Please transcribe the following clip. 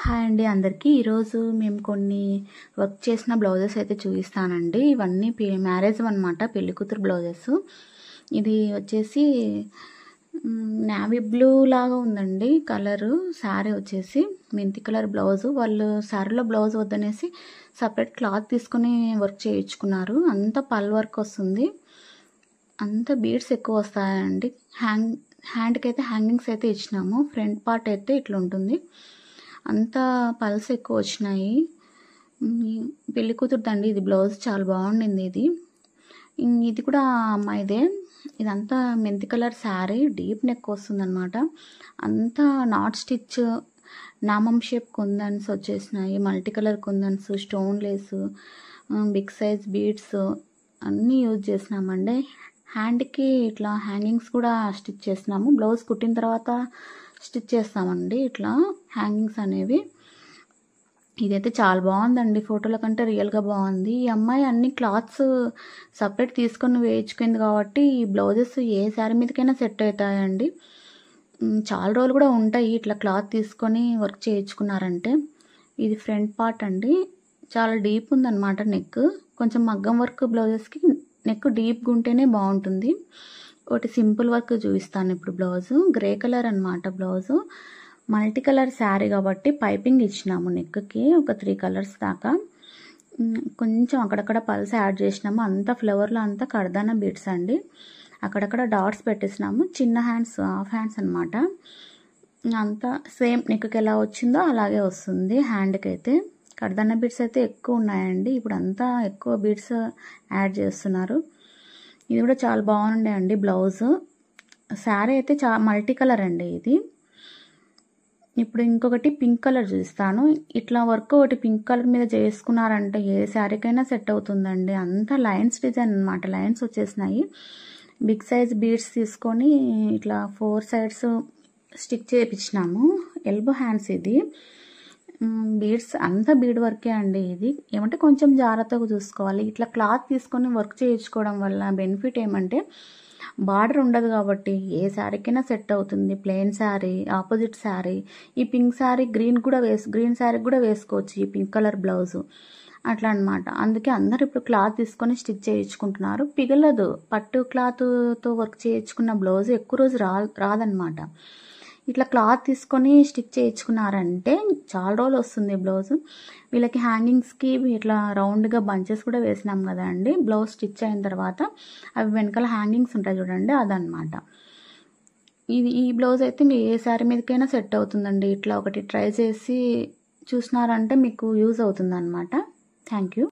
Hi అండి అందరికీ. ఈరోజు మేము కొన్ని వర్క్ చేసిన బ్లౌజెస్ అయితే చూపిస్తానండి. ఇవన్నీ మ్యారేజ్ అనమాట, పెళ్లి కూతురు బ్లౌజెస్. ఇది వచ్చేసి నావీ బ్లూ లాగా ఉందండి కలరు. శారీ వచ్చేసి మెంతి కలర్ బ్లౌజు. వాళ్ళు శారీలో బ్లౌజ్ వద్దనేసి సపరేట్ క్లాత్ తీసుకొని వర్క్ చేయించుకున్నారు. అంతా పల్ వర్క్ వస్తుంది, అంత బీడ్స్ ఎక్కువ వస్తాయండి. హ్యాండ్కి అయితే హ్యాంగింగ్స్ అయితే ఇచ్చినాము. ఫ్రంట్ పార్ట్ అయితే ఇట్లా ఉంటుంది, అంతా పల్స్ ఎక్కువ వచ్చినాయి. పెళ్లి కూతురుదండి ఇది బ్లౌజ్. చాలా బాగుండింది ఇది. ఇది కూడా అమ్మాయిదే. ఇదంతా మెంతి కలర్ శారీ, డీప్ నెక్ వస్తుంది అనమాట. అంతా నాట్ స్టిచ్, నామం షేప్ కుందన్స్ వచ్చేసినాయి, multi colour kundans, stone lace, big size beads అన్నీ యూజ్ చేసినామండి. హ్యాండ్కి ఇట్లా హ్యాంగింగ్స్ కూడా స్టిచ్ చేసినాము. బ్లౌజ్ కుట్టిన తర్వాత స్టిచ్ చేస్తామండి ఇట్లా హ్యాంగింగ్స్ అనేవి. ఇదైతే చాలా బాగుందండి, ఫోటోల కంటే రియల్గా బాగుంది. ఈ అమ్మాయి అన్ని క్లాత్స్ సపరేట్ తీసుకొని వేయించుకుంది కాబట్టి ఈ బ్లౌజెస్ ఏ శారీ మీదకైనా సెట్ అవుతాయండి. చాలా రోజులు కూడా ఉంటాయి ఇట్లా క్లాత్ తీసుకొని వర్క్ చేయించుకున్నారంటే. ఇది ఫ్రంట్ పార్ట్ అండి, చాలా డీప్ ఉందన్నమాట నెక్. కొంచెం మగ్గం వర్క్ బ్లౌజెస్కి నెక్ డీప్గా ఉంటేనే బాగుంటుంది. ఒకటి సింపుల్ వర్క్ చూపిస్తాను ఇప్పుడు. బ్లౌజు గ్రే కలర్ అనమాట. బ్లౌజు మల్టీ కలర్ శారీ కాబట్టి పైపింగ్ ఇచ్చినాము నెక్కి, ఒక 3 కలర్స్ దాకా. కొంచెం అక్కడక్కడ పల్స్ యాడ్ చేసినాము. అంతా ఫ్లవర్లో అంతా కర్దానా బీడ్స్ అండి. అక్కడక్కడ డాట్స్ పెట్టేసినాము. చిన్న హ్యాండ్స్, హాఫ్ హ్యాండ్స్ అనమాట. అంతా సేమ్ నెక్కి ఎలా వచ్చిందో అలాగే వస్తుంది. హ్యాండ్కి అయితే కర్దానా బీడ్స్ అయితే ఎక్కువ ఉన్నాయండి. ఇప్పుడు అంతా ఎక్కువ బీడ్స్ యాడ్ చేస్తున్నారు. ఇది కూడా చాలా బాగుండే అండి బ్లౌజ్. శారీ అయితే మల్టీ కలర్ అండి ఇది. ఇప్పుడు ఇంకొకటి పింక్ కలర్ చూస్తాను. ఇట్లా వర్క్ ఒకటి పింక్ కలర్ మీద చేసుకున్నారంటే ఏ శారీకైనా సెట్ అవుతుందండి. అంతా లైన్స్ డిజైన్ అనమాట, లైన్స్ వచ్చేసినాయి. బిగ్ సైజ్ బీడ్స్ తీసుకొని ఇట్లా 4 సైడ్స్ స్టిక్ చేయించినాము. ఎల్బో హ్యాండ్స్ ఇది. బీడ్స్ అంతా బీడ్ వర్కే అండి. ఇది ఏమంటే కొంచెం జాగ్రత్తగా చూసుకోవాలి. ఇట్లా క్లాత్ తీసుకొని వర్క్ చేయించుకోవడం వల్ల బెనిఫిట్ ఏమంటే బార్డర్ ఉండదు కాబట్టి ఏ శారీకైనా సెట్ అవుతుంది. ప్లెయిన్ శారీ, ఆపోజిట్ శారీ, ఈ పింక్ శారీ గ్రీన్ శారీ కూడా వేసుకోవచ్చు ఈ పింక్ కలర్ బ్లౌజు. అట్లా అనమాట. అందుకే అందరు ఇప్పుడు క్లాత్ తీసుకొని స్టిచ్ చేయించుకుంటున్నారు. పిగలదు. పట్టు క్లాత్తో వర్క్ చేయించుకున్న బ్లౌజ్ ఎక్కువ రోజు రాదనమాట. ఇట్లా క్లాత్ తీసుకొని స్టిచ్ చేయించుకున్నారంటే చాలా రోజులు వస్తుంది బ్లౌజ్. వీళ్ళకి హ్యాంగింగ్స్కి ఇట్లా రౌండ్గా బంచెస్ కూడా వేసినాం కదా అండి. బ్లౌజ్ స్టిచ్ అయిన తర్వాత అవి వెనకాల హ్యాంగింగ్స్ ఉంటాయి చూడండి, అదనమాట. ఈ బ్లౌజ్ అయితే మీ ఏ శారీ మీదకైనా సెట్ అవుతుందండి. ఇట్లా ఒకటి ట్రై చేసి చూసినారంటే మీకు యూజ్ అవుతుంది అనమాట. Thank you.